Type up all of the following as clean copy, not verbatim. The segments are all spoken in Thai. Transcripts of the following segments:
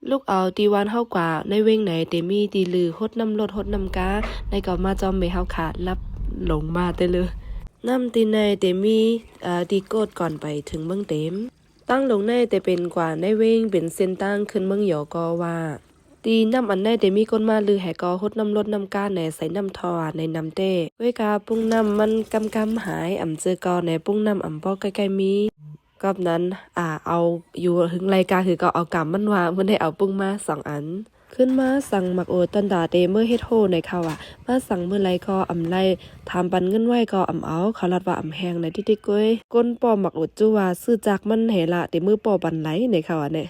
ลูกเอาตีวานเฮากว่าในเว้งไหนเตมีตีลือฮดน้ำรถฮดน้ำกาในก็มาจอมไม่เฮาขาดรับหลงมาเตเลยน้ำตีในเตมีตีโกดก่อนไปถึงเมืองเต็มตั้งลงในแต่เป็นกว่าในเว้งเป็นเส้นตั้งขึ้นเมืองหยอก็ว่าตีน้ำอันในแต่มีคนมาลือแหกอฮดน้ำรถน้ำกาในใส่น้ำทอในน้ำเต้เว้ยกาปุ้งน้ำมันกำหายอ่ำเจอกอในปุ้งน้ำอ่ำปอใกล้ๆมีกอบนั้นเอาอยู่ถึงรายการคือก็เอากำมันว่าเมื่อได้เอาปุ้งมา2 อันขึ้นมาสั่งหมักโอตันดาเตเมื่อเฮ็ดโฮในเขามาสั่งเมื่อไรก็อำไล่ถามปันเงินไว้ก็อำเอาเขาลัดว่าอำแหงในที่ก้อยก้นปอหมักโอจูว่าซื้อจากมันเหละเตมือปอปันไหลในเขาเนี่ย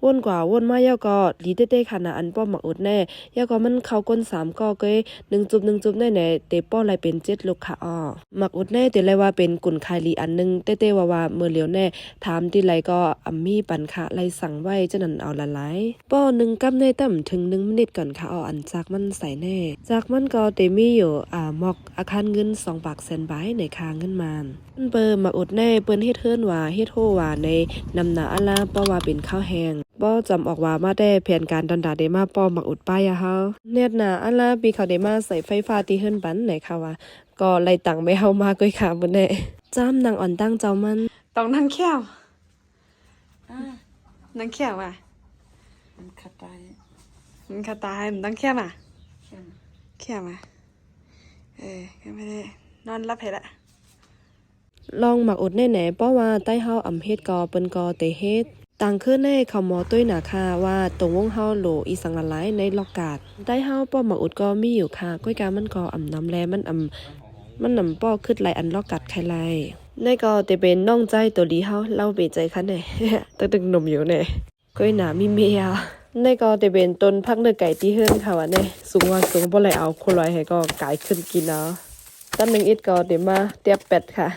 วนกว่าวนมาย่อก็ลีเต้ๆขนาดอันป้อหมักอุดแน่ย่อก็มันเข้าก้น3ก็เกย1 จุบ1 จุบแน่ๆเตป้อไรเป็น7ลูกค่ะอ้อหมักอุดแน่เตไรว่าเป็นกุนคายลีอันนึงเต้ๆว่าเมื่อเหลียวแน่ถามที่ไรก็อัมมีปันค่ะไรสั่งไว้จะนั่นเอาละหลายป้อ1 กำในต่ำถึง1 มินิก่อนค่ะอ้ออันจากมันใส่แน่จากมันก็เตมีอยู่หมอกอาคารเงิน2 ปากแสนบาทในคาเงินมานเปิ้นหมักอุดแน่เปิ้นเฮ็ดเฮิรนว่าเฮ็ดโฮว่าในนำหนาอะลาป้อว่าเป็นข้าวแห้งป้อจำออกว่ามาได้แผนการดอนดาเดมาป้อหมักอุดป้ายเฮาเน็ตหนาอะลาปีเขาเดมาใส่ไฟฟ้าที่เฮิรนปันไหนค่ะว่าก็ไล่ตังไม่เฮามาก้อยขาบ่แน่จ้ำนางอ่อนตั้งเจ้ามันต้องนั่งแค้วนั่งแค้วอ่ะมันขัดตาย มันคาตายมันต้องแค้วอ่ะแค้วอ่ะก็ไม่ได้นอนรับเห็ดอะลองหมักอุดแน่ๆป้อว่าใต้เฮาอำเฮ็ดกอเปิ้นกอเตเฮ็ดต่างขึ้นในเขาหมอตุ้ยหนาค่ะว่าตรงวงเฮาโหลอีสังละหลายในล็อกกาดได้เฮาป้อหมักอุดก็มีอยู่ค่ะก้อยกามันก็น้ำแลมันนำป้อขึ้นไหลอันล็อกกาดไข่ไหลในก็จะเป็นน้องใจตัวดีเฮาเล่าเปใจคันแน่ ตึงหนุ่มอยู่แน่ก้อยหนามีเมียในก็จะเป็นต้นพักเนื้อไก่ที่เฮือนค่ะว่าแน่สูงว่าสูงบ่ไหลเอาคนลอยให้ก็กายขึ้นกินเอาตั้ง1 อิดก็เดี๋ยวมาเตียบเป็ดค่ะ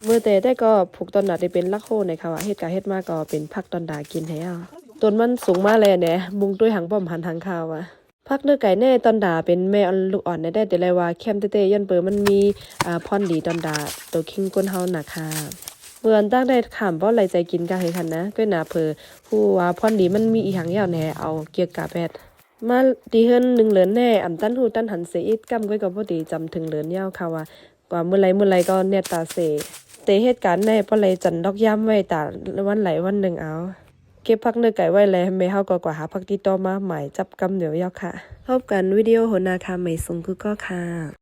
มือเตะได้ก็ผูกตอนดาได้เป็นลักโคในค่ะว่าเฮ็ดกะเฮ็ดมาก็เป็นพักตอนดากินให้เอาต้นมันสูงมากเลยเนี่ยมุงด้วยหางป้อมหันทางข้าวอ่ะพักเนื้อไก่แน่ตอนดาเป็นแม่ลูกอ่อนได้แต่ไรว่าแคมเต้ๆยันเปิมันมีพรดีตอนดาตัวคิงก้นเฮาหนักค่ะเมื่อตั้งได้ขามบ่ไหลใจกินกะให้คันนะก็หนาเพอผู้ว่าพรดีมันมีอีหยังยาวแหน่เอาเกี่ยวกับแพทย์มาดีเฮิรน1 เหรียญแน่อำตั้นหูตั้นหันเสียอีกกำก้อยก็บ่ดีจำถึงเหรียญยาวค่ะว่ากว่าเมื่อไรก็เนี่ยตาเสเตเหตุการณ์ในปะเลยจันดอกย่ำไว้ตาวันไหลวันหนึ่งเอาเก็บพักเนื้อไก่ไว้เลยไม่เฮาก็กว่าหาพักที่ต่อมาใหม่จับกำเหนียวยาวค่ะพบกันวิดีโอโหนาคาใหม่ส่งคือก็ค่ะ